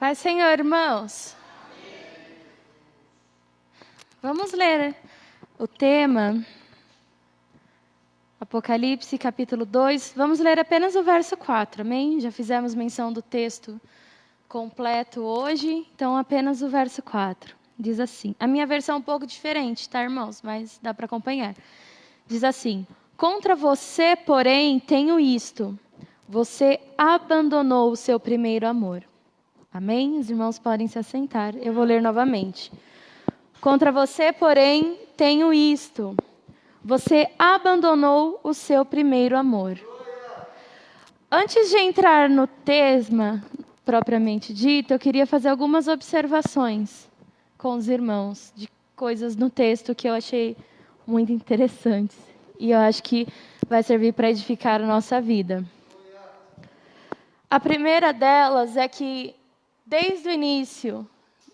Pai, Senhor, irmãos. Vamos ler o tema, Apocalipse, capítulo 2. Vamos ler apenas o verso 4, amém? Já fizemos menção do texto completo hoje, então apenas o verso 4. Diz assim, a minha versão é um pouco diferente, tá, irmãos? Mas dá para acompanhar. Diz assim, contra você, porém, tenho isto, você abandonou o seu primeiro amor. Amém? Os irmãos podem se assentar. Eu vou ler novamente. Contra você, porém, tenho isto. Você abandonou o seu primeiro amor. Antes de entrar no tema propriamente dito, eu queria fazer algumas observações com os irmãos de coisas no texto que eu achei muito interessantes. E eu acho que vai servir para edificar a nossa vida. A primeira delas é que, desde o início,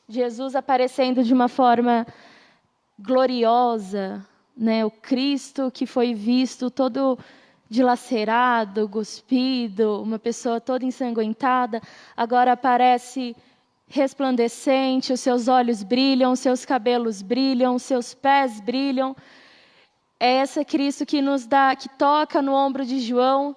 Jesus aparecendo de uma forma gloriosa, né? O Cristo que foi visto todo dilacerado, cuspido, uma pessoa toda ensanguentada, agora aparece resplandecente, os seus olhos brilham, os seus cabelos brilham, os seus pés brilham. É esse Cristo que nos dá, que toca no ombro de João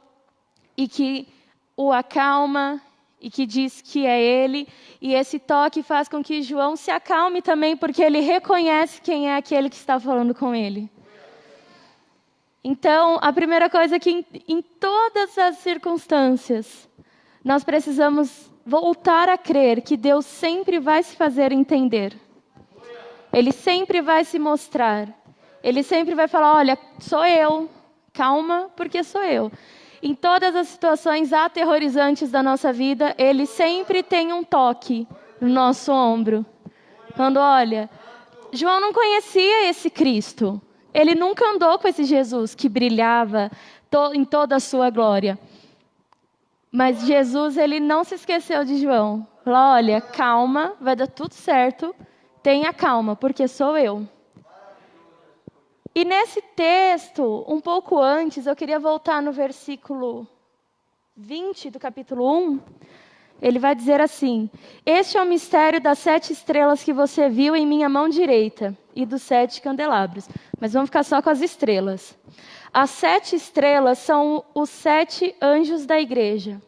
e que o acalma e que diz que é ele, e esse toque faz com que João se acalme também, porque ele reconhece quem é aquele que está falando com ele. Então, a primeira coisa é que em todas as circunstâncias, nós precisamos voltar a crer que Deus sempre vai se fazer entender. Ele sempre vai se mostrar. Ele sempre vai falar, olha, sou eu, calma, porque sou eu. Em todas as situações aterrorizantes da nossa vida, Ele sempre tem um toque no nosso ombro. Quando, olha, João não conhecia esse Cristo. Ele nunca andou com esse Jesus que brilhava em toda a sua glória. Mas Jesus, Ele não se esqueceu de João. Falou, olha, calma, vai dar tudo certo. Tenha calma, porque sou eu. E nesse texto, um pouco antes, eu queria voltar no versículo 20 do capítulo 1. Ele vai dizer assim, este é o mistério das 7 estrelas que você viu em minha mão direita e dos 7 candelabros. Mas vamos ficar só com as estrelas. As 7 estrelas são os 7 anjos da igreja.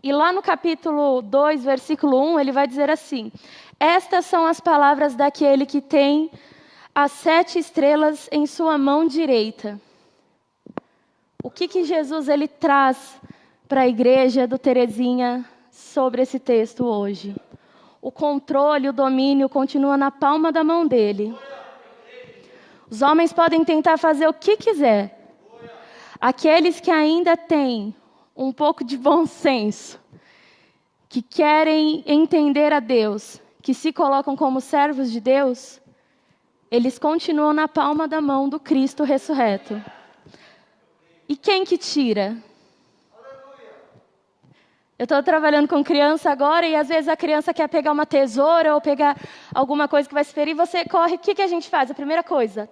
E lá no capítulo 2, versículo 1, ele vai dizer assim, estas são as palavras daquele que tem as 7 estrelas em sua mão direita. O que Jesus ele traz para a igreja do Terezinha sobre esse texto hoje? O controle, o domínio continua na palma da mão dele. Os homens podem tentar fazer o que quiser. Aqueles que ainda têm um pouco de bom senso, que querem entender a Deus, que se colocam como servos de Deus, eles continuam na palma da mão do Cristo ressurreto. E quem que tira? Eu estou trabalhando com criança agora e às vezes a criança quer pegar uma tesoura ou pegar alguma coisa que vai se ferir. Você corre, o que a gente faz? A primeira coisa,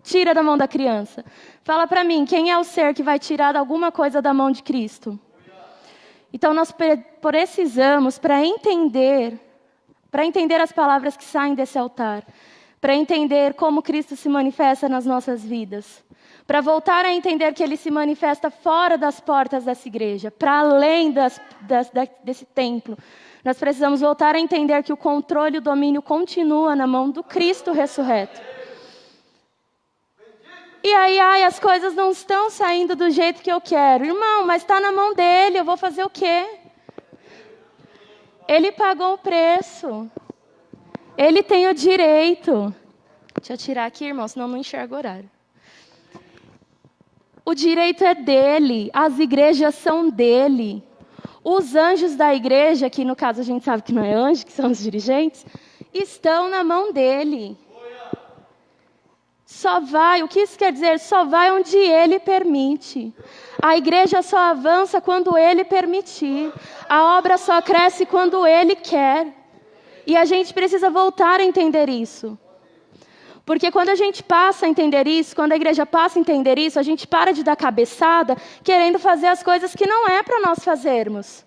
tira da mão da criança. Fala para mim, quem é o ser que vai tirar alguma coisa da mão de Cristo? Então nós precisamos, para entender as palavras que saem desse altar, para entender como Cristo se manifesta nas nossas vidas, para voltar a entender que Ele se manifesta fora das portas dessa igreja, para além desse templo. Nós precisamos voltar a entender que o controle e o domínio continua na mão do Cristo ressurreto. E aí, as coisas não estão saindo do jeito que eu quero. Irmão, mas está na mão dele, eu vou fazer o quê? Ele pagou o preço. Ele tem o direito. Deixa eu tirar aqui, irmão, senão não enxergo o horário. O direito é dele. As igrejas são dele. Os anjos da igreja, que no caso a gente sabe que não é anjo, que são os dirigentes, estão na mão dele. Só vai, o que isso quer dizer? Só vai onde ele permite. A igreja só avança quando ele permitir. A obra só cresce quando ele quer. E a gente precisa voltar a entender isso. Porque quando a gente passa a entender isso, quando a igreja passa a entender isso, a gente para de dar cabeçada querendo fazer as coisas que não é para nós fazermos.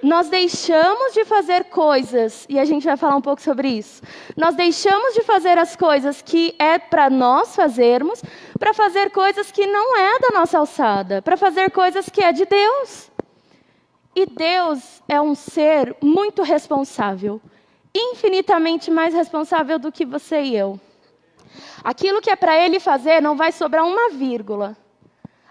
nós deixamos de fazer coisas, e a gente vai falar um pouco sobre isso. Nós deixamos de fazer as coisas que é para nós fazermos, para fazer coisas que não é da nossa alçada, para fazer coisas que é de Deus. E Deus é um ser muito responsável, infinitamente mais responsável do que você e eu. Aquilo que é para Ele fazer não vai sobrar uma vírgula.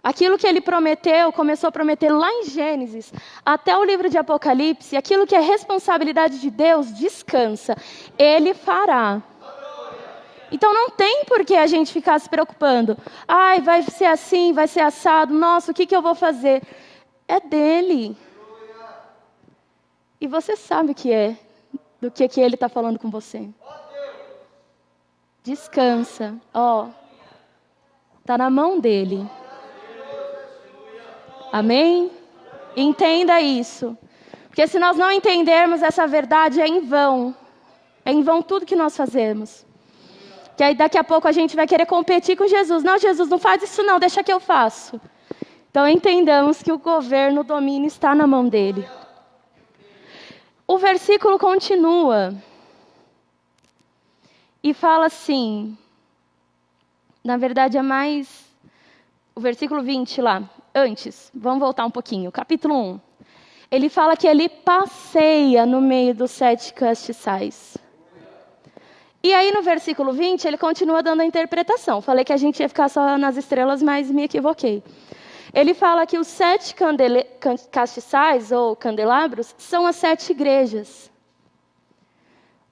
Aquilo que Ele prometeu, começou a prometer lá em Gênesis, até o livro de Apocalipse, aquilo que é responsabilidade de Deus, descansa. Ele fará. Então não tem por que a gente ficar se preocupando. Ai, vai ser assim, vai ser assado. Nossa, o que eu vou fazer? É dele. E você sabe o que é, do que Ele está falando com você. Descansa. Está na mão dele. Amém? Entenda isso. Porque se nós não entendermos essa verdade, é em vão. É em vão tudo que nós fazemos. Que aí daqui a pouco a gente vai querer competir com Jesus. Não, Jesus, não faz isso não, deixa que eu faço. Então entendamos que o governo, o domínio está na mão dele. O versículo continua. E fala assim. Na verdade é mais... O versículo 20 lá. Antes, vamos voltar um pouquinho, capítulo 1. Ele fala que ele passeia no meio dos 7 castiçais. E aí no versículo 20, ele continua dando a interpretação. Falei que a gente ia ficar só nas estrelas, mas me equivoquei. Ele fala que os 7 castiçais, ou candelabros, são as 7 igrejas.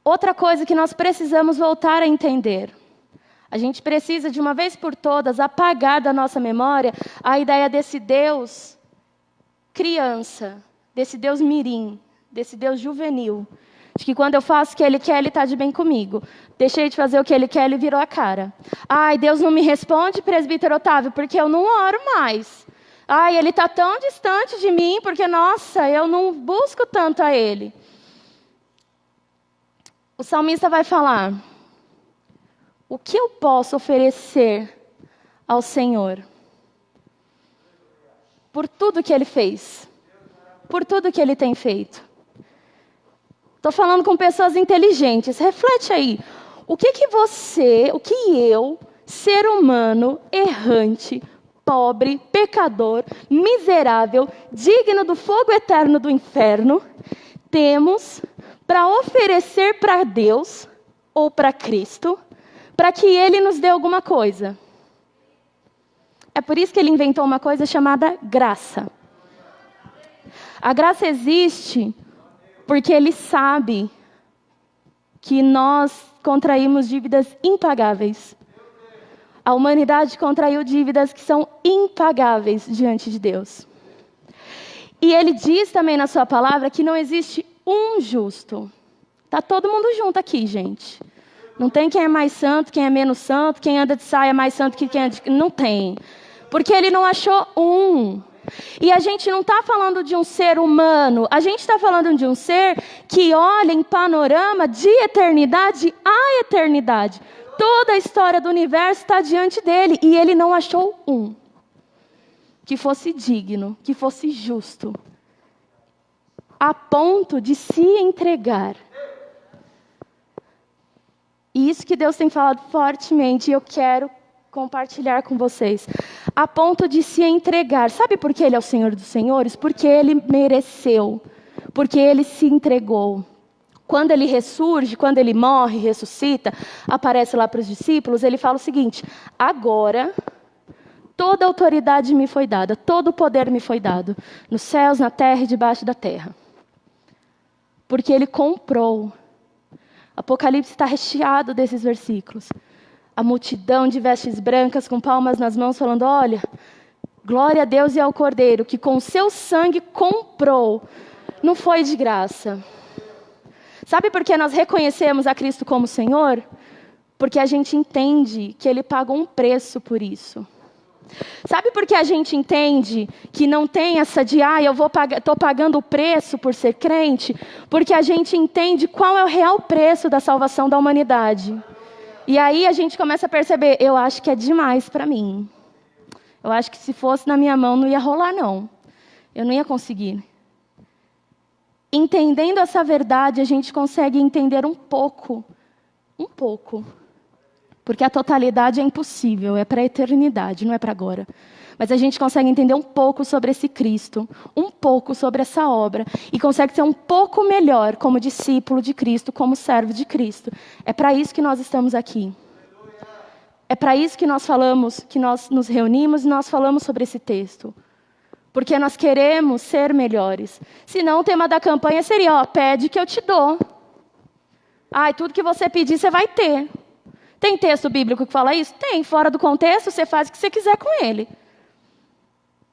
Outra coisa que nós precisamos voltar a entender. A gente precisa, de uma vez por todas, apagar da nossa memória a ideia desse Deus criança, desse Deus mirim, desse Deus juvenil. De que quando eu faço o que Ele quer, Ele está de bem comigo. Deixei de fazer o que Ele quer, Ele virou a cara. Ai, Deus não me responde, presbítero Otávio, porque eu não oro mais. Ai, Ele está tão distante de mim, porque, nossa, eu não busco tanto a Ele. O salmista vai falar... O que eu posso oferecer ao Senhor? Por tudo que Ele fez. Por tudo que Ele tem feito. Estou falando com pessoas inteligentes. Reflete aí. O que eu, ser humano, errante, pobre, pecador, miserável, digno do fogo eterno do inferno, temos para oferecer para Deus ou para Cristo, para que Ele nos dê alguma coisa. É por isso que Ele inventou uma coisa chamada graça. A graça existe porque Ele sabe que nós contraímos dívidas impagáveis. A humanidade contraiu dívidas que são impagáveis diante de Deus. E Ele diz também na sua palavra que não existe um justo. Está todo mundo junto aqui, gente. Não tem quem é mais santo, quem é menos santo, quem anda de saia é mais santo que quem anda de... Não tem. Porque Ele não achou um. E a gente não está falando de um ser humano. A gente está falando de um ser que olha em panorama de eternidade a eternidade. Toda a história do universo está diante dele. E Ele não achou um. Que fosse digno, que fosse justo. A ponto de se entregar. E isso que Deus tem falado fortemente, e eu quero compartilhar com vocês. A ponto de se entregar. Sabe por que Ele é o Senhor dos Senhores? Porque Ele mereceu. Porque Ele se entregou. Quando Ele ressurge, quando Ele morre, ressuscita, aparece lá para os discípulos, Ele fala o seguinte: agora, toda autoridade me foi dada, todo o poder me foi dado, nos céus, na terra e debaixo da terra. Porque Ele comprou. Apocalipse está recheado desses versículos. A multidão de vestes brancas com palmas nas mãos falando: olha, glória a Deus e ao Cordeiro, que com seu sangue comprou. Não foi de graça. Sabe por que nós reconhecemos a Cristo como Senhor? Porque a gente entende que Ele pagou um preço por isso. Sabe por que a gente entende que não tem essa de estou pagando o preço por ser crente? Porque a gente entende qual é o real preço da salvação da humanidade. E aí a gente começa a perceber, eu acho que é demais para mim. Eu acho que se fosse na minha mão não ia rolar não. Eu não ia conseguir. Entendendo essa verdade, a gente consegue entender um pouco, porque a totalidade é impossível, é para a eternidade, não é para agora. Mas a gente consegue entender um pouco sobre esse Cristo, um pouco sobre essa obra, e consegue ser um pouco melhor como discípulo de Cristo, como servo de Cristo. É para isso que nós estamos aqui. É para isso que nós falamos, que nós nos reunimos e nós falamos sobre esse texto. Porque nós queremos ser melhores. Senão o tema da campanha seria, pede que eu te dou. Tudo que você pedir, você vai ter. Tem texto bíblico que fala isso? Tem. Fora do contexto, você faz o que você quiser com ele.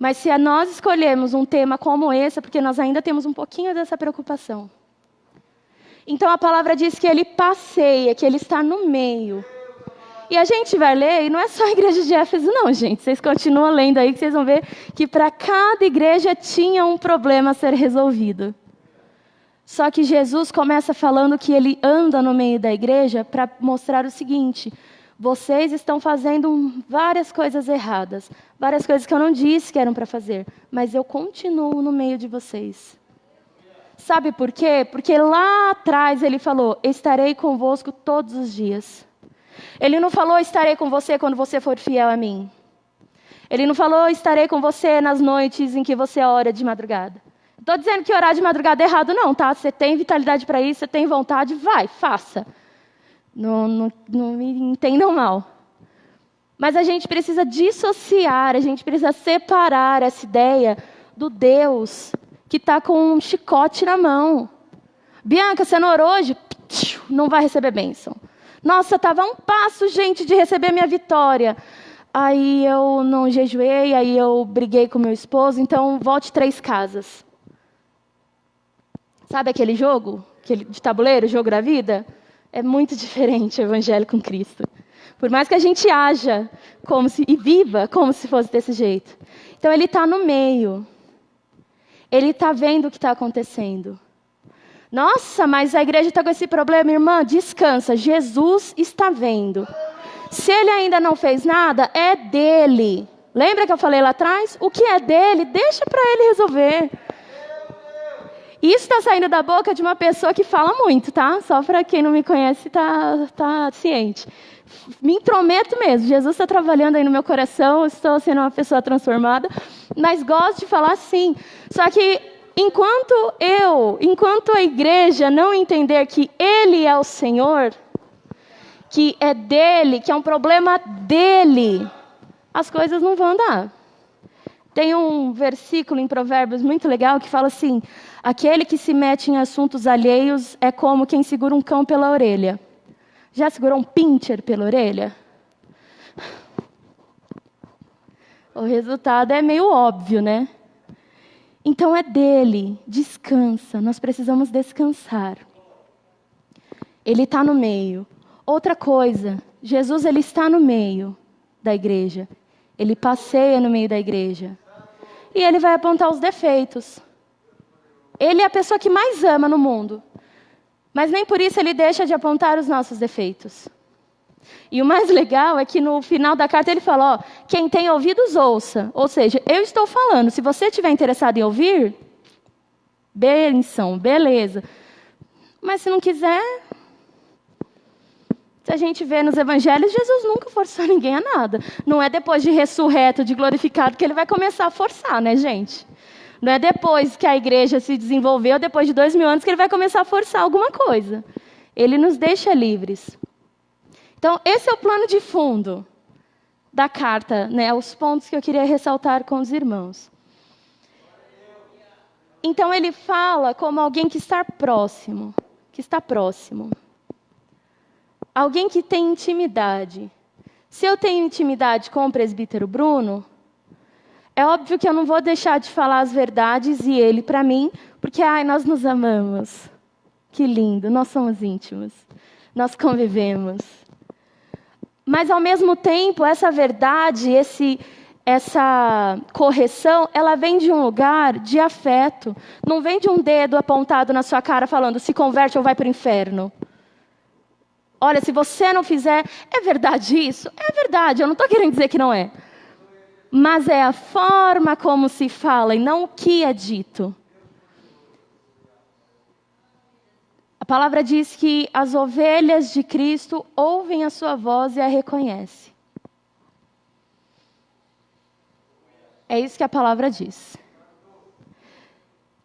Mas se nós escolhermos um tema como esse, é porque nós ainda temos um pouquinho dessa preocupação. Então a palavra diz que ele passeia, que ele está no meio. E a gente vai ler, e não é só a igreja de Éfeso não, gente. Vocês continuam lendo aí, que vocês vão ver que para cada igreja tinha um problema a ser resolvido. Só que Jesus começa falando que ele anda no meio da igreja para mostrar o seguinte: vocês estão fazendo várias coisas erradas, várias coisas que eu não disse que eram para fazer, mas eu continuo no meio de vocês. Sabe por quê? Porque lá atrás ele falou, estarei convosco todos os dias. Ele não falou, estarei com você quando você for fiel a mim. Ele não falou, estarei com você nas noites em que você ora de madrugada. Estou dizendo que orar de madrugada é errado não, tá? Você tem vitalidade para isso, você tem vontade, vai, faça. Não me entendam mal. Mas a gente precisa dissociar, a gente precisa separar essa ideia do Deus que está com um chicote na mão. Bianca, você não orou hoje? Não vai receber bênção. Nossa, estava a um passo, gente, de receber minha vitória. Aí eu não jejuei, aí eu briguei com meu esposo, então volte 3 casas. Sabe aquele jogo? Aquele de tabuleiro, jogo da vida? É muito diferente o evangelho com Cristo. Por mais que a gente haja e viva como se fosse desse jeito. Então ele está no meio. Ele está vendo o que está acontecendo. Nossa, mas a igreja está com esse problema, irmã, descansa, Jesus está vendo. Se ele ainda não fez nada, é dele. Lembra que eu falei lá atrás? O que é dele, deixa para ele resolver. Isso está saindo da boca de uma pessoa que fala muito, tá? Só para quem não me conhece tá ciente. Me intrometo mesmo, Jesus está trabalhando aí no meu coração, estou sendo uma pessoa transformada, mas gosto de falar sim. Só que enquanto a igreja não entender que Ele é o Senhor, que é dele, que é um problema dele, as coisas não vão andar. Tem um versículo em Provérbios muito legal que fala assim, aquele que se mete em assuntos alheios é como quem segura um cão pela orelha. Já segurou um pincher pela orelha? O resultado é meio óbvio, né? Então é dele, descansa, nós precisamos descansar. Ele está no meio. Outra coisa, Jesus ele está no meio da igreja. Ele passeia no meio da igreja. E ele vai apontar os defeitos. Ele é a pessoa que mais ama no mundo. Mas nem por isso ele deixa de apontar os nossos defeitos. E o mais legal é que no final da carta ele fala, quem tem ouvidos ouça. Ou seja, eu estou falando, se você estiver interessado em ouvir, benção, beleza. Mas se não quiser, se a gente vê nos evangelhos, Jesus nunca forçou ninguém a nada. Não é depois de ressurreto, de glorificado, que ele vai começar a forçar, né, gente? Não é depois que a igreja se desenvolveu, depois de 2000 anos, que ele vai começar a forçar alguma coisa. Ele nos deixa livres. Então, esse é o plano de fundo da carta, né? Os pontos que eu queria ressaltar com os irmãos. Então, ele fala como alguém que está próximo. Alguém que tem intimidade. Se eu tenho intimidade com o presbítero Bruno, é óbvio que eu não vou deixar de falar as verdades e ele para mim, porque nós nos amamos. Que lindo, nós somos íntimos. Nós convivemos. Mas, ao mesmo tempo, essa verdade, essa correção, ela vem de um lugar de afeto. Não vem de um dedo apontado na sua cara falando, se converte ou vai para o inferno. Olha, se você não fizer, é verdade isso? É verdade, eu não estou querendo dizer que não é. Mas é a forma como se fala e não o que é dito. palavra diz que as ovelhas de Cristo ouvem a sua voz e a reconhecem. É isso que a palavra diz.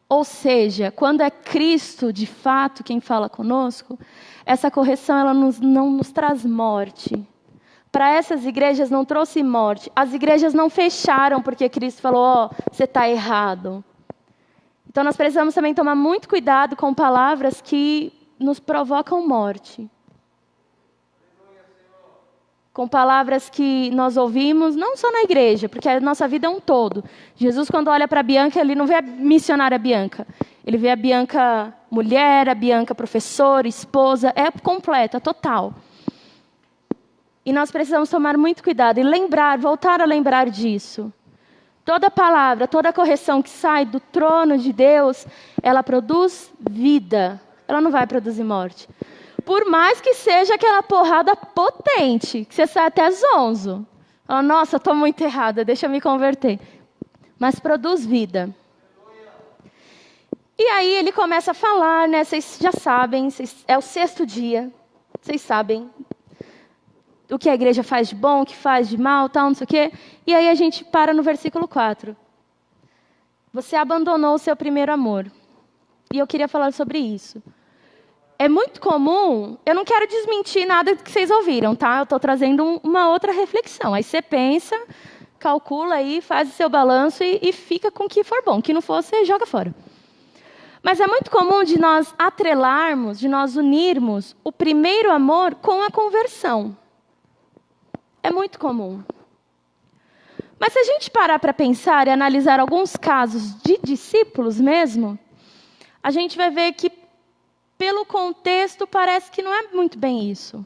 Ou seja, quando é Cristo, de fato, quem fala conosco, essa correção ela não nos traz morte. Para essas igrejas não trouxe morte. As igrejas não fecharam porque Cristo falou, você está errado. Então nós precisamos também tomar muito cuidado com palavras que nos provocam morte. Com palavras que nós ouvimos, não só na igreja, porque a nossa vida é um todo. Jesus, quando olha para a Bianca, ele não vê a missionária Bianca. Ele vê a Bianca mulher, a Bianca professora, esposa, é completa, total. E nós precisamos tomar muito cuidado e lembrar, voltar a lembrar disso. Toda palavra, toda correção que sai do trono de Deus, ela produz vida. Ela não vai produzir morte. Por mais que seja aquela porrada potente, que você sai até zonzo. Fala, nossa, estou muito errada, deixa eu me converter. Mas produz vida. E aí ele começa a falar, né? Vocês já sabem, é o 6º dia. Vocês sabem o que a igreja faz de bom, o que faz de mal, tal, não sei o quê. E aí a gente para no versículo 4. Você abandonou o seu primeiro amor. E eu queria falar sobre isso. É muito comum, eu não quero desmentir nada que vocês ouviram, tá? Eu estou trazendo uma outra reflexão. Aí você pensa, calcula aí, faz o seu balanço e fica com o que for bom. O que não for, você joga fora. Mas é muito comum de nós atrelarmos, de nós unirmos o primeiro amor com a conversão. É muito comum. Mas se a gente parar para pensar e analisar alguns casos de discípulos mesmo, a gente vai ver que pelo contexto, parece que não é muito bem isso.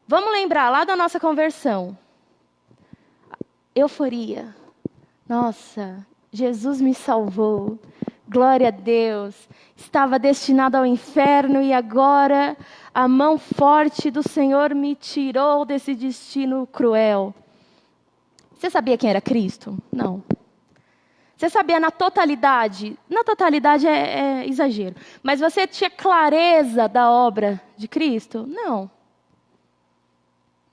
Vamos lembrar lá da nossa conversão. Euforia. Nossa, Jesus me salvou. Glória a Deus. Estava destinado ao inferno e agora a mão forte do Senhor me tirou desse destino cruel. Você sabia quem era Cristo? Não. Você sabia na totalidade? Na totalidade é exagero. Mas você tinha clareza da obra de Cristo? Não.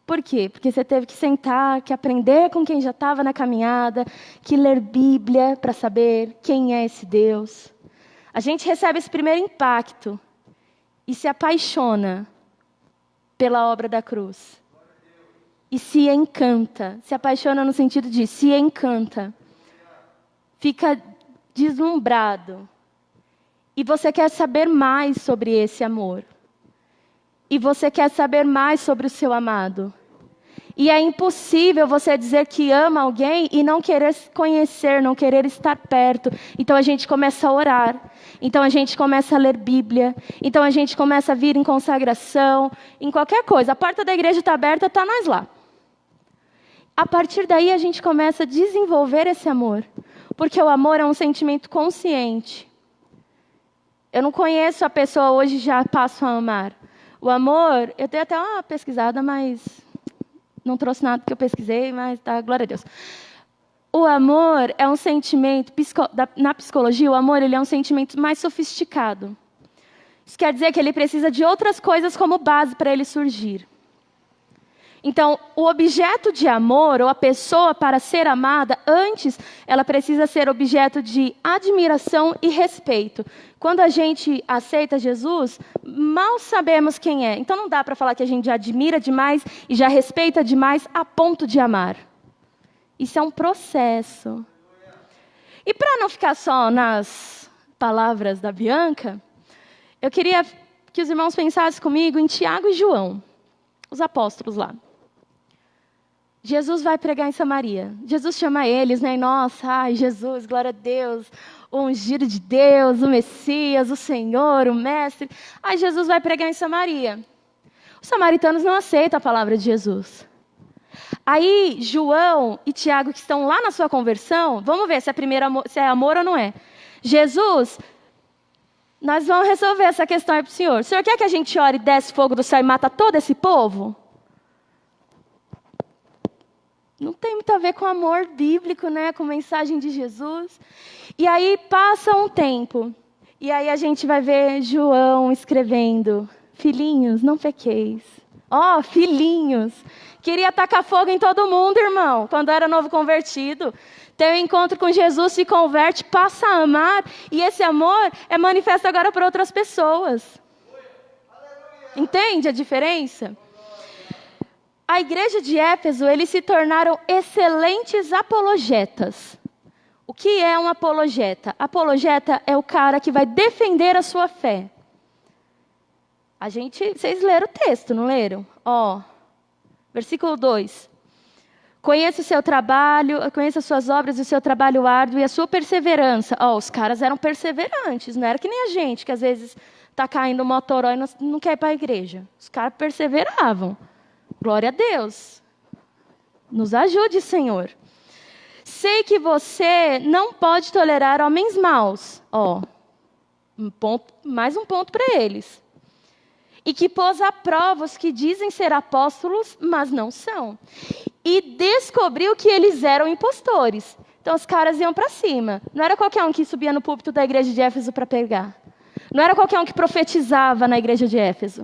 Por quê? Porque você teve que sentar, que aprender com quem já estava na caminhada, que ler Bíblia para saber quem é esse Deus. A gente recebe esse primeiro impacto e se apaixona pela obra da cruz. E se encanta. Se apaixona no sentido de se encanta. Fica deslumbrado. E você quer saber mais sobre esse amor. E você quer saber mais sobre o seu amado. E é impossível você dizer que ama alguém e não querer conhecer, não querer estar perto. Então a gente começa a orar. Então a gente começa a ler Bíblia. Então a gente começa a vir em consagração, em qualquer coisa. A porta da igreja está aberta, está nós lá. A partir daí a gente começa a desenvolver esse amor. Porque o amor é um sentimento consciente. Eu não conheço a pessoa hoje e já passo a amar. O amor, eu dei até uma pesquisada, mas não trouxe nada que eu pesquisei, mas tá, glória a Deus. O amor é um sentimento, na psicologia, o amor ele é um sentimento mais sofisticado. Isso quer dizer que ele precisa de outras coisas como base para ele surgir. Então, o objeto de amor, ou a pessoa para ser amada, antes, ela precisa ser objeto de admiração e respeito. Quando a gente aceita Jesus, mal sabemos quem é. Então, não dá para falar que a gente já admira demais e já respeita demais a ponto de amar. Isso é um processo. E para não ficar só nas palavras da Bianca, eu queria que os irmãos pensassem comigo em Tiago e João, os apóstolos lá. Jesus vai pregar em Samaria. Jesus chama eles, né? E nossa, ai, Jesus, glória a Deus, o ungido de Deus, o Messias, o Senhor, o Mestre. Aí Jesus vai pregar em Samaria. Os samaritanos não aceitam a palavra de Jesus. Aí João e Tiago, que estão lá na sua conversão, vamos ver se é amor ou não é. Jesus, nós vamos resolver essa questão aí para o Senhor. O Senhor quer que a gente ore e desce fogo do céu e mata todo esse povo? Não tem muito a ver com amor bíblico, né? Com mensagem de Jesus. E aí passa um tempo. E aí a gente vai ver João escrevendo: filhinhos, não pequeis. Ó, filhinhos. Queria tacar fogo em todo mundo, irmão, quando era novo convertido. Tem um encontro com Jesus, se converte, passa a amar. E esse amor é manifesto agora para outras pessoas. Entende a diferença? A igreja de Éfeso, eles se tornaram excelentes apologetas. O que é um apologeta? Apologeta é o cara que vai defender a sua fé. Vocês leram o texto, não leram? Versículo 2. Conheça o seu trabalho, conheça as suas obras, o seu trabalho árduo e a sua perseverança. Os caras eram perseverantes, não era que nem a gente, que às vezes está caindo o motoró e não quer ir para a igreja. Os caras perseveravam. Glória a Deus. Nos ajude, Senhor. Sei que você não pode tolerar homens maus. Mais um ponto para eles. E que pôs à prova os que dizem ser apóstolos, mas não são. E descobriu que eles eram impostores. Então os caras iam para cima. Não era qualquer um que subia no púlpito da igreja de Éfeso para pregar. Não era qualquer um que profetizava na igreja de Éfeso.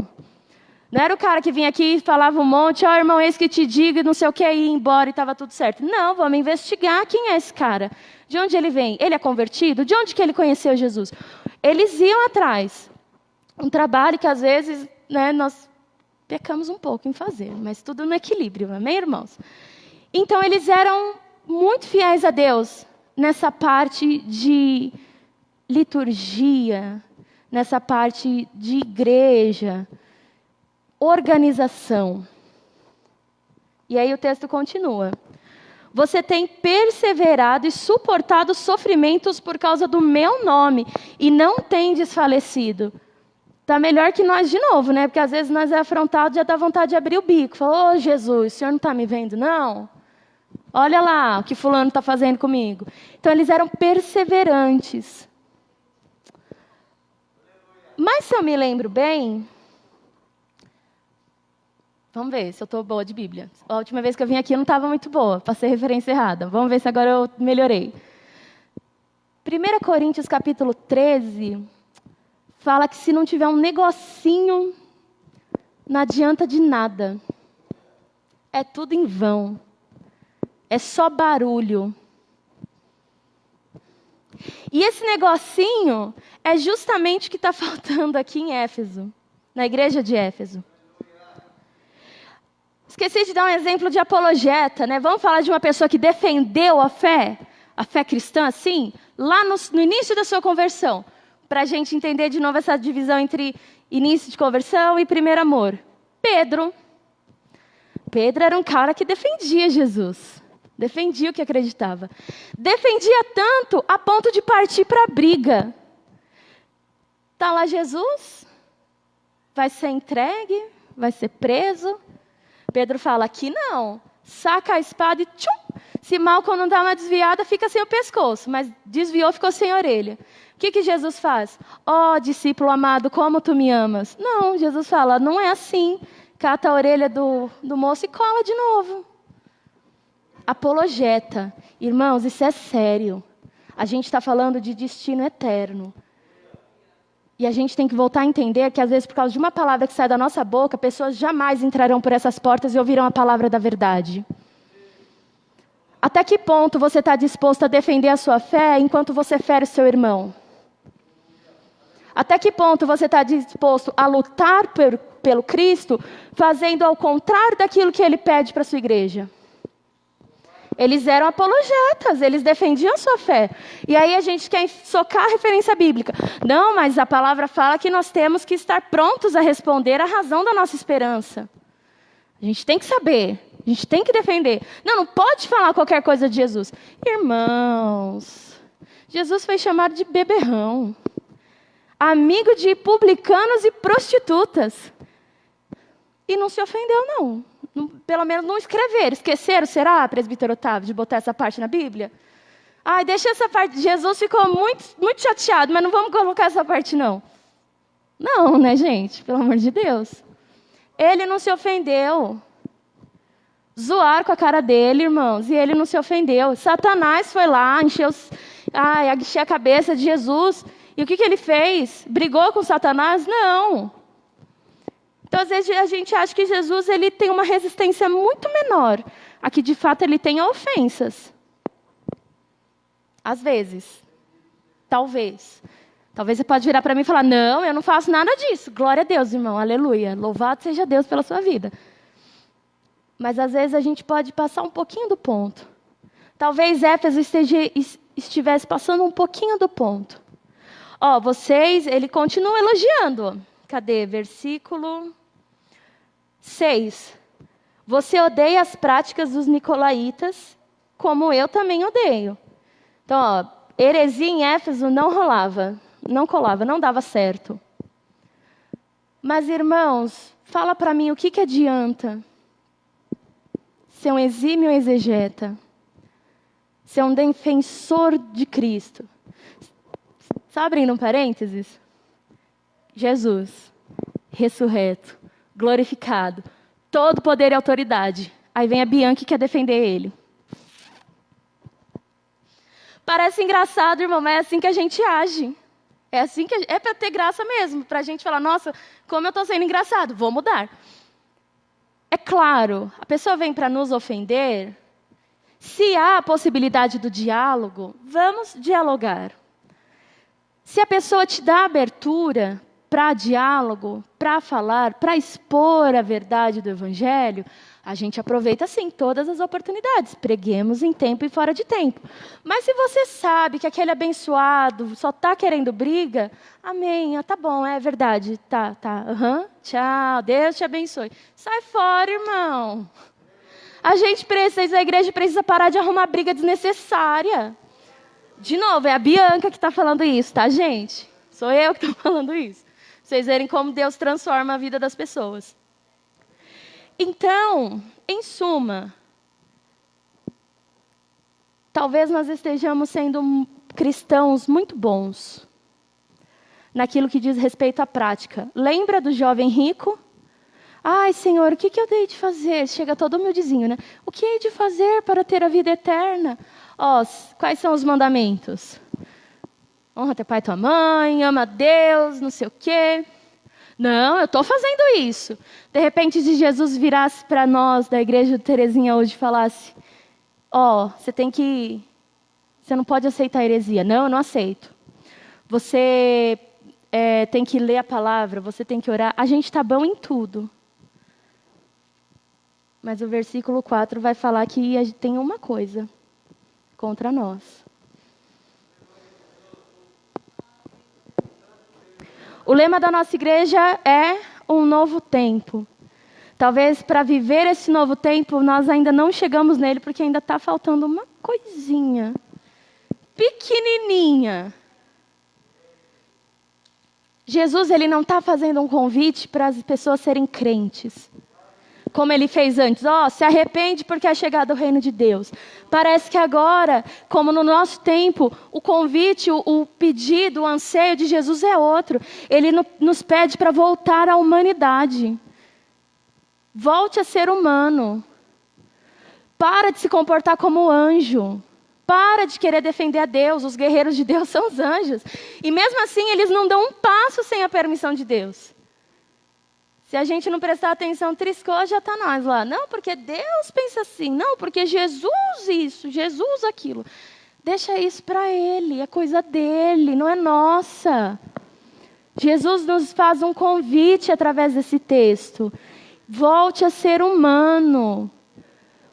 Não era o cara que vinha aqui e falava um monte, irmão, eis que te digo, e não sei o que, e ia embora e estava tudo certo. Não, vamos investigar quem é esse cara. De onde ele vem? Ele é convertido? De onde que ele conheceu Jesus? Eles iam atrás. Um trabalho que às vezes nós pecamos um pouco em fazer, mas tudo no equilíbrio, amém, irmãos? Então eles eram muito fiéis a Deus nessa parte de liturgia, nessa parte de igreja, organização. E aí o texto continua. Você tem perseverado e suportado sofrimentos por causa do meu nome e não tem desfalecido. Está melhor que nós de novo, né? Porque às vezes nós é afrontado e já dá vontade de abrir o bico. Fala, Jesus, o senhor não está me vendo, não? Olha lá o que fulano está fazendo comigo. Então eles eram perseverantes. Mas se eu me lembro bem... Vamos ver se eu estou boa de Bíblia. A última vez que eu vim aqui eu não estava muito boa, passei referência errada. Vamos ver se agora eu melhorei. 1 Coríntios capítulo 13... fala que se não tiver um negocinho, não adianta de nada. É tudo em vão. É só barulho. E esse negocinho é justamente o que está faltando aqui em Éfeso, na igreja de Éfeso. Esqueci de dar um exemplo de apologeta, né? Vamos falar de uma pessoa que defendeu a fé cristã, assim, lá no início da sua conversão. Para a gente entender de novo essa divisão entre início de conversão e primeiro amor. Pedro era um cara que defendia Jesus. Defendia o que acreditava. Defendia tanto a ponto de partir para a briga. Está lá Jesus, vai ser entregue, vai ser preso. Pedro fala, aqui não. Saca a espada e tchum. Se Malcolm não dá uma desviada, fica sem o pescoço. Mas desviou, ficou sem a orelha. O que Jesus faz? Discípulo amado, como tu me amas? Não, Jesus fala, não é assim. Cata a orelha do moço e cola de novo. Apologeta. Irmãos, isso é sério. A gente está falando de destino eterno. E a gente tem que voltar a entender que, às vezes, por causa de uma palavra que sai da nossa boca, pessoas jamais entrarão por essas portas e ouvirão a palavra da verdade. Até que ponto você está disposto a defender a sua fé enquanto você fere o seu irmão? Até que ponto você está disposto a lutar pelo Cristo, fazendo ao contrário daquilo que Ele pede para a sua igreja? Eles eram apologetas, eles defendiam a sua fé. E aí a gente quer socar a referência bíblica. Não, mas a palavra fala que nós temos que estar prontos a responder à razão da nossa esperança. A gente tem que saber, a gente tem que defender. Não pode falar qualquer coisa de Jesus. Irmãos, Jesus foi chamado de beberrão. Amigo de publicanos e prostitutas. E não se ofendeu, não. Pelo menos não escreveram. Esqueceram, será, presbítero Otávio, de botar essa parte na Bíblia? Deixa essa parte. Jesus ficou muito, muito chateado, mas não vamos colocar essa parte, não. Não, né, gente? Pelo amor de Deus. Ele não se ofendeu. Zoaram com a cara dele, irmãos, e ele não se ofendeu. Satanás foi lá, encheu a cabeça de Jesus, E o que ele fez? Brigou com Satanás? Não. Então, às vezes, a gente acha que Jesus ele tem uma resistência muito menor a que, de fato, ele tem a ofensas. Às vezes. Talvez. Talvez você pode virar para mim e falar, não, eu não faço nada disso. Glória a Deus, irmão. Aleluia. Louvado seja Deus pela sua vida. Mas, às vezes, a gente pode passar um pouquinho do ponto. Talvez Éfeso estivesse passando um pouquinho do ponto. Ele continua elogiando. Cadê? Versículo 6. Você odeia as práticas dos nicolaítas, como eu também odeio. Então, heresia em Éfeso não rolava, não colava, não dava certo. Mas, irmãos, fala para mim o que adianta ser um exímio exegeta, ser um defensor de Cristo. Só abrindo um parênteses, Jesus, ressurreto, glorificado, todo poder e autoridade. Aí vem a Bianca que quer defender ele. Parece engraçado, irmão, mas é assim que a gente age. É assim que é para ter graça mesmo, para a gente falar, nossa, como eu estou sendo engraçado, vou mudar. É claro, a pessoa vem para nos ofender. Se há a possibilidade do diálogo, vamos dialogar. Se a pessoa te dá abertura para diálogo, para falar, para expor a verdade do Evangelho, a gente aproveita, sim, todas as oportunidades. Preguemos em tempo e fora de tempo. Mas se você sabe que aquele abençoado só está querendo briga, amém, tá bom, é verdade, tá, tchau, Deus te abençoe. Sai fora, irmão. A igreja precisa parar de arrumar briga desnecessária. De novo, é a Bianca que está falando isso, tá, gente? Sou eu que estou falando isso. Vocês verem como Deus transforma a vida das pessoas. Então, em suma, talvez nós estejamos sendo cristãos muito bons naquilo que diz respeito à prática. Lembra do jovem rico? Ai, Senhor, o que eu dei de fazer? Chega todo humildezinho, né? O que hei de fazer para ter a vida eterna? Quais são os mandamentos? Honra teu pai e tua mãe, ama a Deus, não sei o quê. Não, eu estou fazendo isso. De repente, se Jesus virasse para nós, da igreja de Terezinha hoje, e falasse, você não pode aceitar heresia. Não, eu não aceito. Você tem que ler a palavra, você tem que orar. A gente está bom em tudo. Mas o versículo 4 vai falar que tem uma coisa contra nós. O lema da nossa igreja é um novo tempo. Talvez para viver esse novo tempo, nós ainda não chegamos nele, porque ainda está faltando uma coisinha. Pequenininha. Jesus, ele não está fazendo um convite para as pessoas serem crentes. Como ele fez antes, se arrepende porque é chegado o reino de Deus. Parece que agora, como no nosso tempo, o convite, o pedido, o anseio de Jesus é outro. Ele nos pede para voltar à humanidade. Volte a ser humano. Para de se comportar como anjo. Para de querer defender a Deus. Os guerreiros de Deus são os anjos. E mesmo assim, eles não dão um passo sem a permissão de Deus. Se a gente não prestar atenção, triscou, já está nós lá. Não, porque Deus pensa assim. Não, porque Jesus isso, Jesus aquilo. Deixa isso para Ele, é coisa dele, não é nossa. Jesus nos faz um convite através desse texto. Volte a ser humano.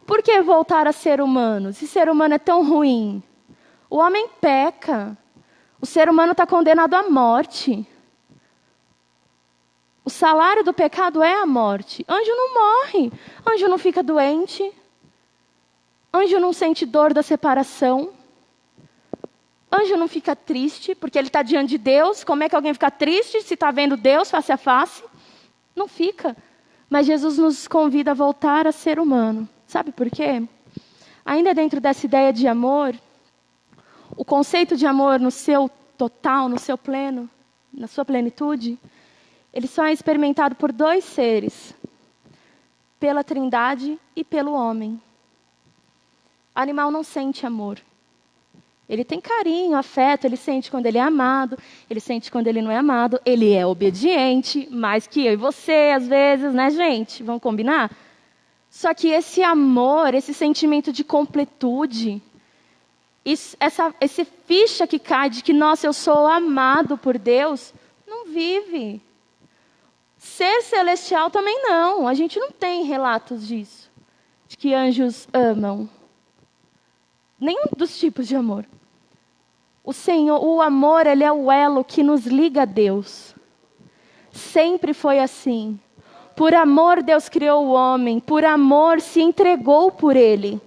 Por que voltar a ser humano? Se ser humano é tão ruim. O homem peca. O ser humano está condenado à morte. O salário do pecado é a morte. Anjo não morre. Anjo não fica doente. Anjo não sente dor da separação. Anjo não fica triste, porque ele está diante de Deus. Como é que alguém fica triste se está vendo Deus face a face? Não fica. Mas Jesus nos convida a voltar a ser humano. Sabe por quê? Ainda dentro dessa ideia de amor, o conceito de amor no seu total, no seu pleno, na sua plenitude, ele só é experimentado por dois seres, pela Trindade e pelo homem. O animal não sente amor. Ele tem carinho, afeto, ele sente quando ele é amado, ele sente quando ele não é amado, ele é obediente, mais que eu e você, às vezes, né, gente? Vamos combinar? Só que esse amor, esse sentimento de completude, esse ficha que cai de que, nossa, eu sou amado por Deus, não vive. Ser celestial também não. A gente não tem relatos disso, de que anjos amam. Nenhum dos tipos de amor. O Senhor, o amor, ele é o elo que nos liga a Deus. Sempre foi assim. Por amor Deus criou o homem, por amor se entregou por ele.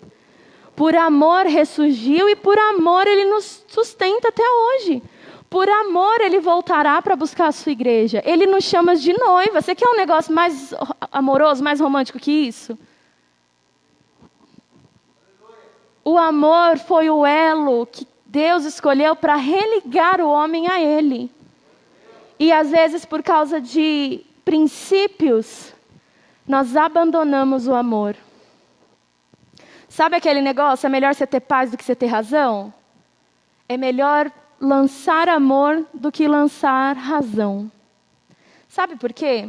Por amor ressurgiu e por amor ele nos sustenta até hoje. Por amor ele voltará para buscar a sua igreja. Ele nos chama de noiva. Você quer um negócio mais amoroso, mais romântico que isso? O amor foi o elo que Deus escolheu para religar o homem a ele. E às vezes por causa de princípios, nós abandonamos o amor. Sabe aquele negócio, é melhor você ter paz do que você ter razão? É melhor lançar amor do que lançar razão. Sabe por quê?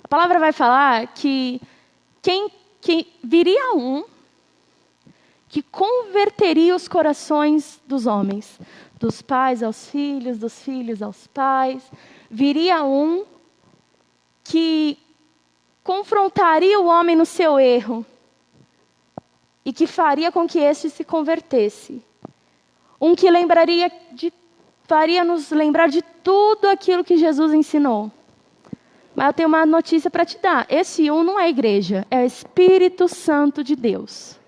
A palavra vai falar que viria um que converteria os corações dos homens, dos pais aos filhos, dos filhos aos pais. Viria um que confrontaria o homem no seu erro e que faria com que este se convertesse. Um que faria nos lembrar de tudo aquilo que Jesus ensinou. Mas eu tenho uma notícia para te dar. Esse um não é a igreja, é o Espírito Santo de Deus.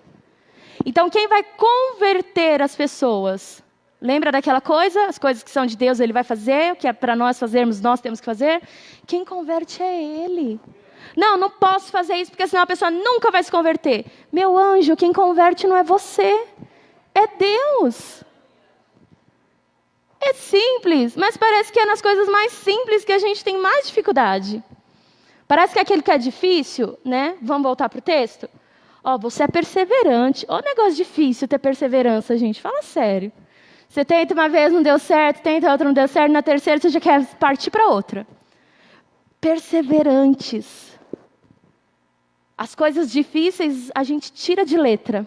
Então quem vai converter as pessoas? Lembra daquela coisa? As coisas que são de Deus ele vai fazer, o que é para nós fazermos, nós temos que fazer. Quem converte é Ele. Não posso fazer isso, porque senão a pessoa nunca vai se converter. Meu anjo, quem converte não é você, é Deus. É simples, mas parece que é nas coisas mais simples que a gente tem mais dificuldade. Parece que aquele que é difícil, né? Vamos voltar para o texto? Você é perseverante. Negócio difícil ter perseverança, gente. Fala sério. Você tenta uma vez, não deu certo, tenta outra, não deu certo, na terceira você já quer partir para outra. Perseverantes. As coisas difíceis a gente tira de letra.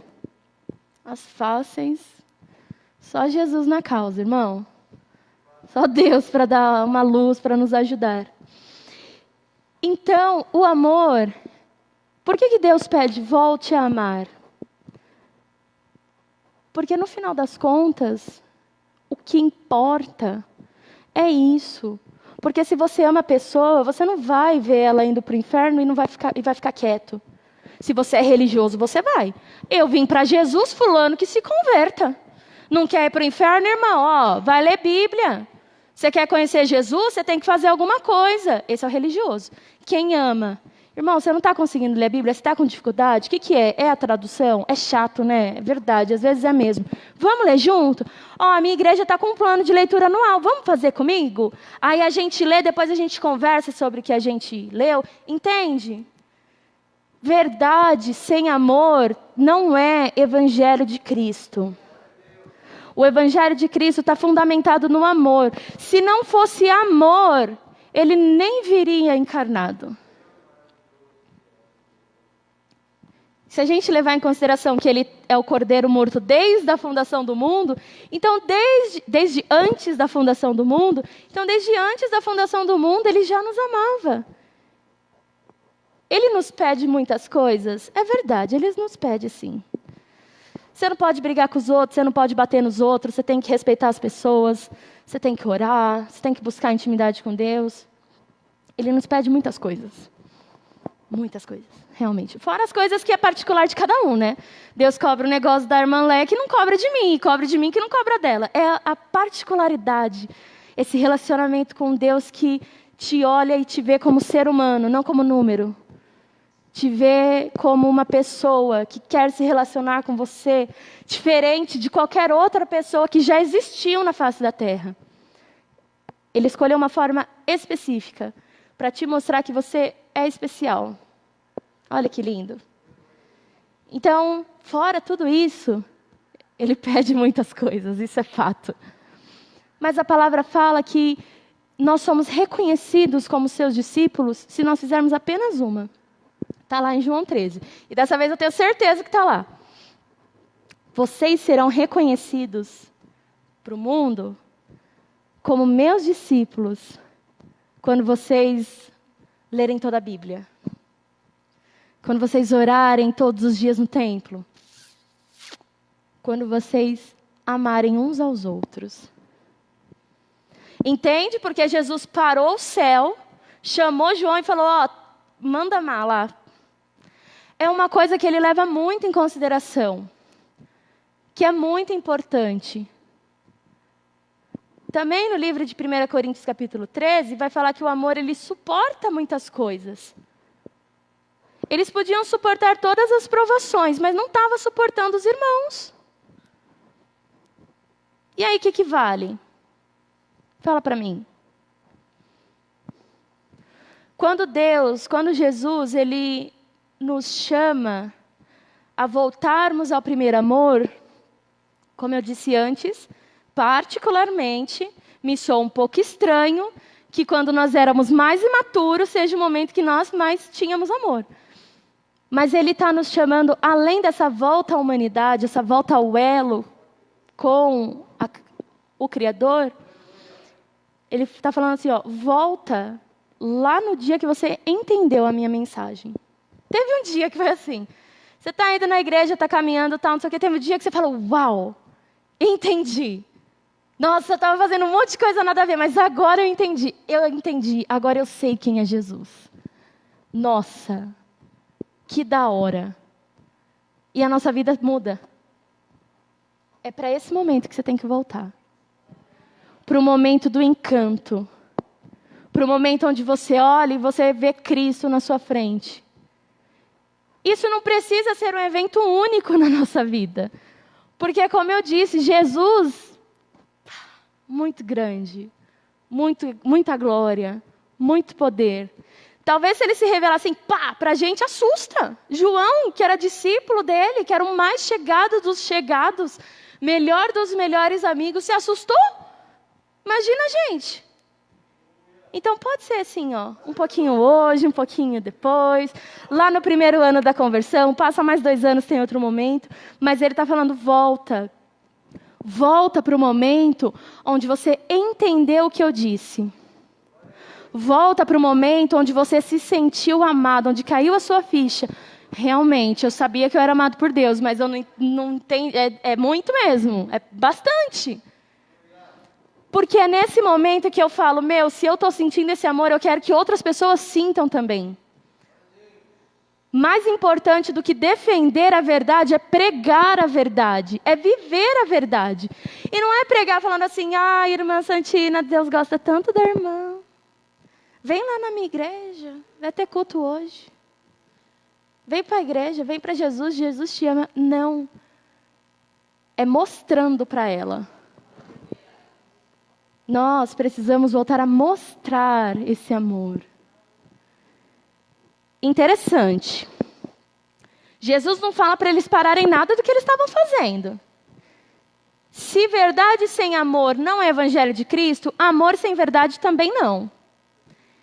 As fáceis, só Jesus na causa, irmão. Só Deus para dar uma luz, para nos ajudar. Então, o amor, por que Deus pede, volte a amar? Porque no final das contas, o que importa é isso. Porque se você ama a pessoa, você não vai ver ela indo para o inferno e vai ficar quieto. Se você é religioso, você vai. Eu vim para Jesus, fulano, que se converta. Não quer ir para o inferno, irmão? Vai ler Bíblia. Você quer conhecer Jesus? Você tem que fazer alguma coisa. Esse é o religioso. Quem ama? Irmão, você não está conseguindo ler a Bíblia? Você está com dificuldade? O que é? É a tradução? É chato, né? É verdade, às vezes é mesmo. Vamos ler junto? A minha igreja está com um plano de leitura anual. Vamos fazer comigo? Aí a gente lê, depois a gente conversa sobre o que a gente leu. Entende? Verdade sem amor não é evangelho de Cristo. O evangelho de Cristo está fundamentado no amor. Se não fosse amor, ele nem viria encarnado. Se a gente levar em consideração que ele é o Cordeiro morto desde a fundação do mundo, então desde antes da fundação do mundo, ele já nos amava. Ele nos pede muitas coisas? É verdade, ele nos pede sim. Você não pode brigar com os outros, você não pode bater nos outros, você tem que respeitar as pessoas, você tem que orar, você tem que buscar intimidade com Deus. Ele nos pede muitas coisas. Muitas coisas, realmente. Fora as coisas que é particular de cada um, né? Deus cobra o negócio da irmã Lé que não cobra de mim, e cobra de mim que não cobra dela. É a particularidade, esse relacionamento com Deus que te olha e te vê como ser humano, não como número. Te vê como uma pessoa que quer se relacionar com você, diferente de qualquer outra pessoa que já existiu na face da terra. Ele escolheu uma forma específica para te mostrar que você é especial. Olha que lindo. Então, fora tudo isso, Ele pede muitas coisas, isso é fato. Mas a palavra fala que nós somos reconhecidos como seus discípulos se nós fizermos apenas uma. Está lá em João 13. E dessa vez eu tenho certeza que está lá. Vocês serão reconhecidos para o mundo como meus discípulos quando vocês lerem toda a Bíblia. Quando vocês orarem todos os dias no templo. Quando vocês amarem uns aos outros. Entende? Porque Jesus parou o céu, chamou João e falou, ó, manda amar lá. É uma coisa que ele leva muito em consideração. Que é muito importante. Também no livro de 1 Coríntios capítulo 13, vai falar que o amor, ele suporta muitas coisas. Eles podiam suportar todas as provações, mas não estava suportando os irmãos. E aí, o que vale? Fala para mim. Quando Jesus, ele nos chama a voltarmos ao primeiro amor, como eu disse antes, particularmente, me soa um pouco estranho que quando nós éramos mais imaturos, seja o momento que nós mais tínhamos amor. Mas ele está nos chamando, além dessa volta à humanidade, essa volta ao elo com o Criador, ele está falando assim, ó, volta lá no dia que você entendeu a minha mensagem. Teve um dia que foi assim, você está indo na igreja, está caminhando, tal, não sei o que, teve um dia que você falou, uau, entendi. Nossa, eu estava fazendo um monte de coisa nada a ver, mas agora eu entendi, agora eu sei quem é Jesus. Nossa, que da hora. E a nossa vida muda. É para esse momento que você tem que voltar. Para o momento do encanto. Para o momento onde você olha e você vê Cristo na sua frente. Isso não precisa ser um evento único na nossa vida. Porque, como eu disse, Jesus, muito grande, muita glória, muito poder. Talvez se ele se revelar assim, para a gente assusta. João, que era discípulo dele, que era o mais chegado dos chegados, melhor dos melhores amigos, se assustou. Imagina a gente. Então pode ser assim, ó, um pouquinho hoje, um pouquinho depois. Lá no primeiro ano da conversão, passa mais 2 anos, tem outro momento. Mas ele está falando, volta. Volta para o momento onde você entendeu o que eu disse. Volta para o momento onde você se sentiu amado, onde caiu a sua ficha. Realmente, eu sabia que eu era amado por Deus, mas eu não entendi. É muito mesmo, é bastante. Porque é nesse momento que eu falo, se eu estou sentindo esse amor, eu quero que outras pessoas sintam também. Mais importante do que defender a verdade é pregar a verdade, é viver a verdade. E não é pregar falando assim, irmã Santina, Deus gosta tanto da irmã. Vem lá na minha igreja, vai ter culto hoje. Vem para a igreja, vem para Jesus, Jesus te ama. Não. É mostrando para ela. Nós precisamos voltar a mostrar esse amor. Interessante. Jesus não fala para eles pararem nada do que eles estavam fazendo. Se verdade sem amor não é evangelho de Cristo, amor sem verdade também não.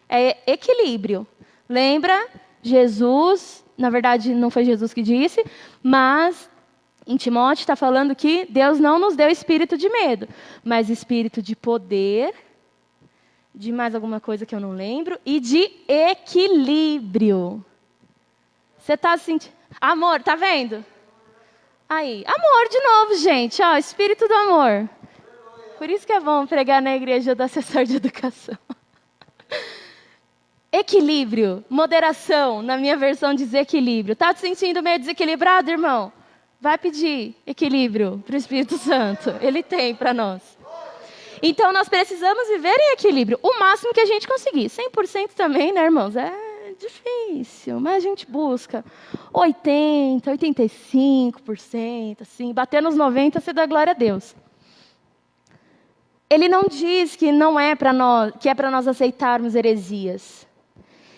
É equilíbrio. Lembra? Jesus, na verdade não foi Jesus que disse, mas em Timóteo está falando que Deus não nos deu espírito de medo, mas espírito de poder, de mais alguma coisa que eu não lembro, e de equilíbrio. Você está sentindo? Amor, tá vendo? Aí, amor de novo, gente. Ó, espírito do amor. Por isso que é bom pregar na igreja do assessor de educação. Equilíbrio, moderação, na minha versão diz equilíbrio. Tá te sentindo meio desequilibrado, irmão? Vai pedir equilíbrio para o Espírito Santo. Ele tem para nós. Então, nós precisamos viver em equilíbrio. O máximo que a gente conseguir. 100% também, né, irmãos? É difícil, mas a gente busca 80%, 85%, assim. Bater nos 90%, você dá glória a Deus. Ele não diz que não é para nós, que é para nós aceitarmos heresias.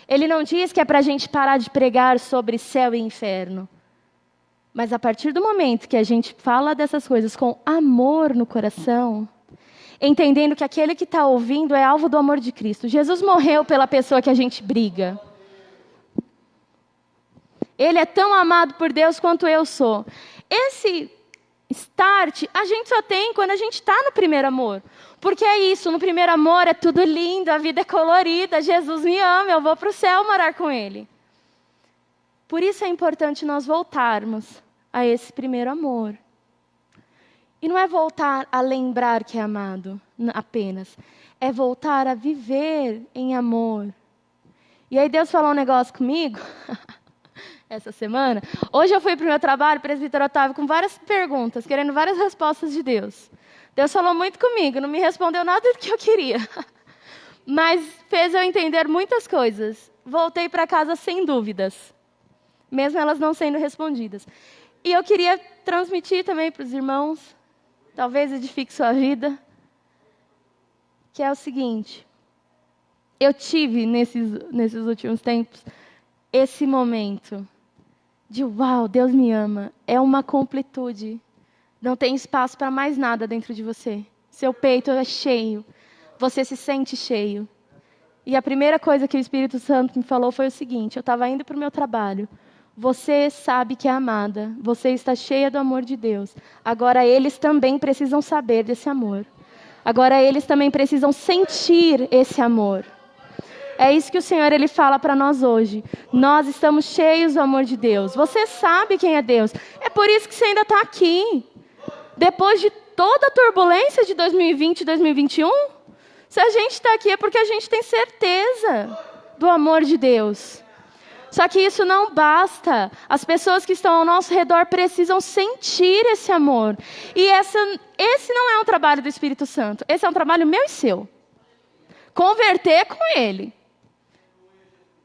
Ele não diz que é para a gente parar de pregar sobre céu e inferno. Mas a partir do momento que a gente fala dessas coisas com amor no coração, entendendo que aquele que está ouvindo é alvo do amor de Cristo. Jesus morreu pela pessoa que a gente briga. Ele é tão amado por Deus quanto eu sou. Esse start a gente só tem quando a gente está no primeiro amor. Porque é isso, no primeiro amor é tudo lindo, a vida é colorida, Jesus me ama, eu vou para o céu morar com Ele. Por isso é importante nós voltarmos a esse primeiro amor. E não é voltar a lembrar que é amado apenas. É voltar a viver em amor. E aí Deus falou um negócio comigo essa semana. Hoje eu fui para o meu trabalho, o presbítero Otávio, com várias perguntas, querendo várias respostas de Deus. Deus falou muito comigo, não me respondeu nada do que eu queria. Mas fez eu entender muitas coisas. Voltei para casa sem dúvidas, mesmo elas não sendo respondidas. E eu queria transmitir também para os irmãos, talvez edifique sua vida, que é o seguinte: eu tive nesses últimos tempos esse momento de uau, Deus me ama, é uma completude, não tem espaço para mais nada dentro de você, seu peito é cheio, você se sente cheio. E a primeira coisa que o Espírito Santo me falou foi o seguinte: eu estava indo para o meu trabalho, você sabe que é amada, você está cheia do amor de Deus, agora eles também precisam saber desse amor, agora eles também precisam sentir esse amor. É isso que o Senhor ele fala para nós hoje. Nós estamos cheios do amor de Deus. Você sabe quem é Deus. É por isso que você ainda está aqui. Depois de toda a turbulência de 2020 e 2021, se a gente está aqui é porque a gente tem certeza do amor de Deus. Só que isso não basta. As pessoas que estão ao nosso redor precisam sentir esse amor. E esse não é um trabalho do Espírito Santo. Esse é um trabalho meu e seu. Converter com Ele.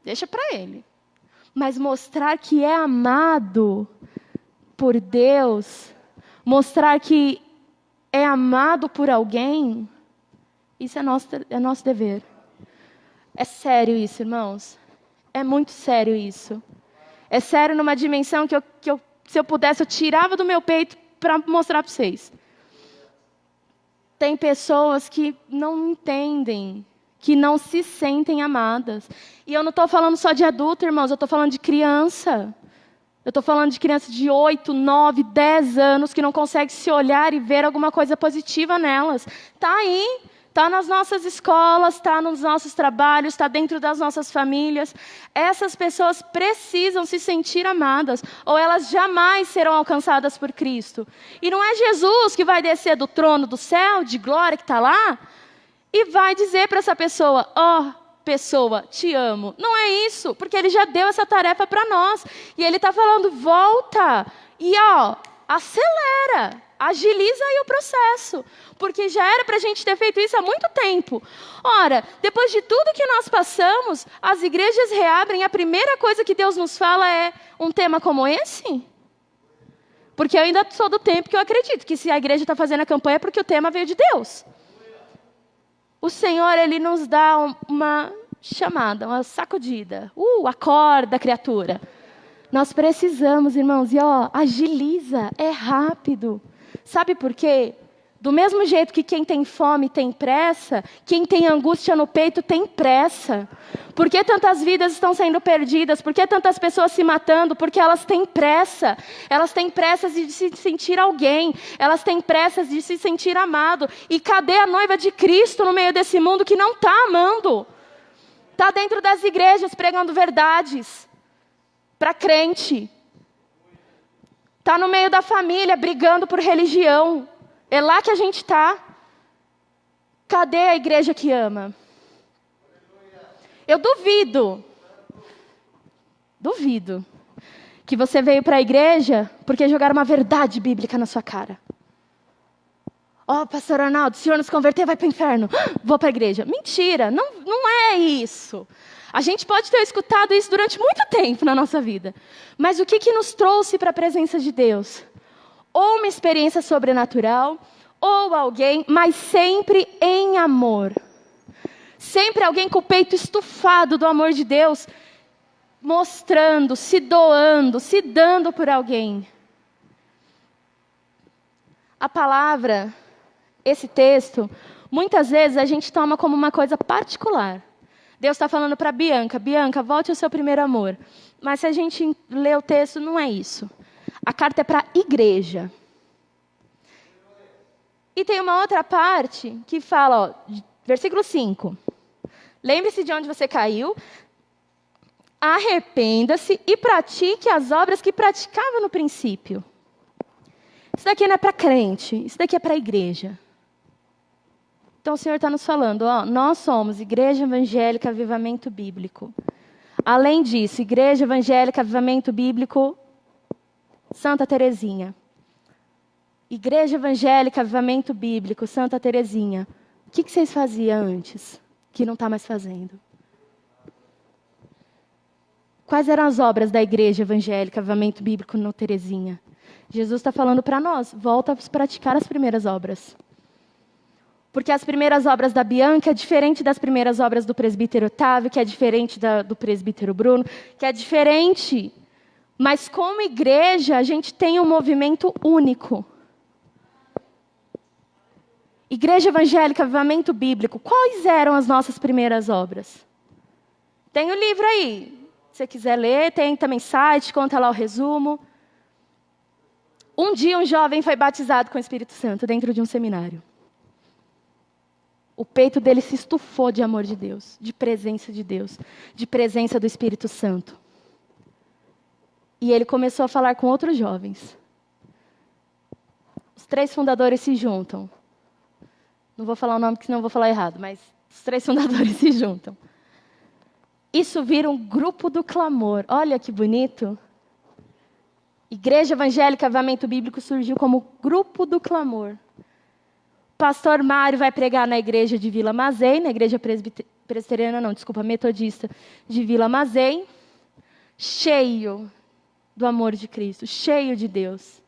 Deixa para Ele. Mas mostrar que é amado por Deus, mostrar que é amado por alguém, isso é nosso dever. É sério isso, irmãos. É muito sério isso. É sério numa dimensão que se eu pudesse, eu tirava do meu peito para mostrar para vocês. Tem pessoas que não entendem, que não se sentem amadas. E eu não estou falando só de adulto, irmãos, eu estou falando de criança. Eu estou falando de crianças de 8, 9, 10 anos que não conseguem se olhar e ver alguma coisa positiva nelas. Está aí, está nas nossas escolas, está nos nossos trabalhos, está dentro das nossas famílias. Essas pessoas precisam se sentir amadas, ou elas jamais serão alcançadas por Cristo. E não é Jesus que vai descer do trono do céu, de glória que está lá, e vai dizer para essa pessoa: ó, pessoa, te amo. Não é isso, porque Ele já deu essa tarefa para nós. E Ele está falando: volta e acelera, agiliza aí o processo. Porque já era para a gente ter feito isso há muito tempo. Ora, depois de tudo que nós passamos, as igrejas reabrem, a primeira coisa que Deus nos fala é um tema como esse? Porque eu ainda sou do tempo que eu acredito que se a igreja está fazendo a campanha é porque o tema veio de Deus. O Senhor, Ele nos dá uma chamada, uma sacudida. Acorda, criatura. Nós precisamos, irmãos, e agiliza, é rápido. Sabe por quê? Do mesmo jeito que quem tem fome tem pressa, quem tem angústia no peito tem pressa. Por que tantas vidas estão sendo perdidas? Por que tantas pessoas se matando? Porque elas têm pressa. Elas têm pressa de se sentir alguém. Elas têm pressa de se sentir amado. E cadê a noiva de Cristo no meio desse mundo que não está amando? Está dentro das igrejas pregando verdades para crente. Está no meio da família brigando por religião. É lá que a gente está. Cadê a igreja que ama? Eu duvido que você veio para a igreja porque jogaram uma verdade bíblica na sua cara. Pastor Arnaldo, se o senhor nos converter, vai para o inferno. Vou para a igreja. Mentira, não é isso. A gente pode ter escutado isso durante muito tempo na nossa vida. Mas o que nos trouxe para a presença de Deus? Ou uma experiência sobrenatural, ou alguém, mas sempre em amor. Sempre alguém com o peito estufado do amor de Deus, mostrando, se doando, se dando por alguém. a palavra, esse texto, muitas vezes a gente toma como uma coisa particular. Deus está falando para Bianca, Bianca, volte ao seu primeiro amor. Mas se a gente lê o texto, não é isso. A carta é para a igreja. E tem uma outra parte que fala, ó, versículo 5. Lembre-se de onde você caiu, arrependa-se e pratique as obras que praticava no princípio. Isso daqui não é para crente, isso daqui é para a igreja. Então o Senhor está nos falando, ó, nós somos Igreja Evangélica Avivamento Bíblico. Além disso, Igreja Evangélica Avivamento Bíblico Santa Terezinha. Igreja Evangélica Avivamento Bíblico Santa Terezinha. O que vocês faziam antes, que não está mais fazendo? Quais eram as obras da Igreja Evangélica Avivamento Bíblico no Terezinha? Jesus está falando para nós, volta a praticar as primeiras obras. Porque as primeiras obras da Bianca é diferente das primeiras obras do presbítero Otávio, que é diferente do presbítero Bruno, que é diferente. Mas como igreja, a gente tem um movimento único. Igreja Evangélica Avivamento Bíblico, quais eram as nossas primeiras obras? Tem o livro aí, se você quiser ler, tem também site, conta lá o resumo. Um dia um jovem foi batizado com o Espírito Santo dentro de um seminário. O peito dele se estufou de amor de Deus, de presença do Espírito Santo. E ele começou a falar com outros jovens. Os 3 fundadores se juntam. Não vou falar o nome, porque senão eu vou falar errado, mas os 3 fundadores se juntam. Isso vira um grupo do clamor. Olha que bonito. Igreja Evangélica Avivamento Bíblico surgiu como grupo do clamor. Pastor Mário vai pregar na igreja de Vila Mazei, na igreja metodista de Vila Mazei, cheio do amor de Cristo, cheio de Deus.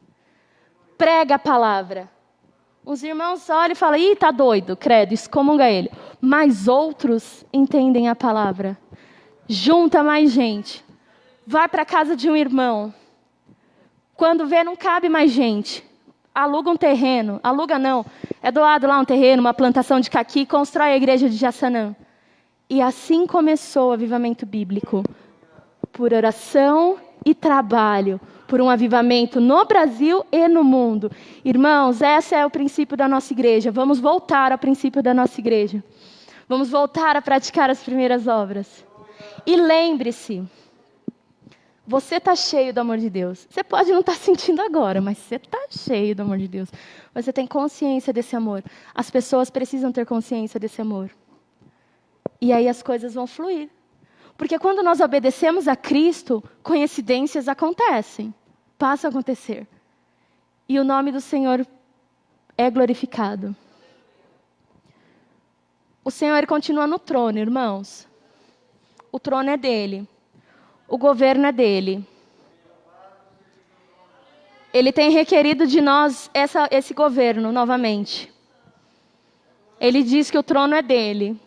Prega a palavra. Os irmãos olham e falam, ih, tá doido, credo, excomunga ele. Mas outros entendem a palavra. Junta mais gente. Vai para a casa de um irmão. Quando vê, não cabe mais gente. Aluga um terreno, aluga não, é doado lá um terreno, uma plantação de caqui, constrói a igreja de Jaçanã. E assim começou o avivamento bíblico, por oração e trabalho, por um avivamento no Brasil e no mundo. Irmãos, esse é o princípio da nossa igreja, vamos voltar ao princípio da nossa igreja. Vamos voltar a praticar as primeiras obras. E lembre-se, você está cheio do amor de Deus. Você pode não estar sentindo agora, mas você está cheio do amor de Deus. Você tem consciência desse amor. As pessoas precisam ter consciência desse amor. E aí as coisas vão fluir. Porque quando nós obedecemos a Cristo, coincidências acontecem. Passam a acontecer. E o nome do Senhor é glorificado. O Senhor ele continua no trono, irmãos. O trono é dele. O governo é dele. Ele tem requerido de nós esse governo novamente. Ele diz que o trono é dele.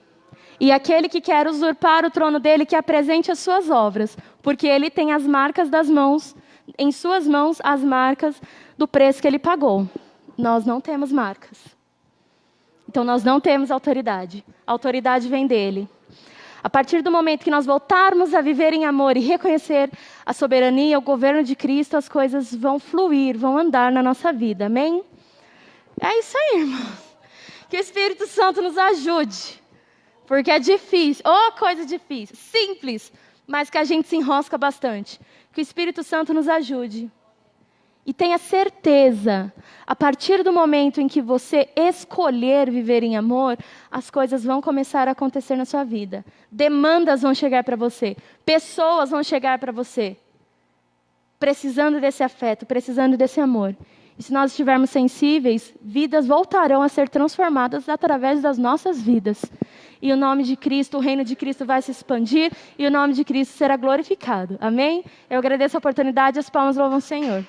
E aquele que quer usurpar o trono dele, que apresente as suas obras. Porque ele tem as marcas das mãos, em suas mãos, as marcas do preço que ele pagou. Nós não temos marcas. Então nós não temos autoridade. A autoridade vem dele. A partir do momento que nós voltarmos a viver em amor e reconhecer a soberania, o governo de Cristo, as coisas vão fluir, vão andar na nossa vida. Amém? É isso aí, irmãos. Que o Espírito Santo nos ajude. Porque é difícil. Coisa difícil. Simples, mas que a gente se enrosca bastante. Que o Espírito Santo nos ajude. E tenha certeza, a partir do momento em que você escolher viver em amor, as coisas vão começar a acontecer na sua vida. Demandas vão chegar para você. Pessoas vão chegar para você. Precisando desse afeto, precisando desse amor. E se nós estivermos sensíveis, vidas voltarão a ser transformadas através das nossas vidas. E o nome de Cristo, o reino de Cristo vai se expandir e o nome de Cristo será glorificado. Amém? Eu agradeço a oportunidade e as palmas louvam o Senhor.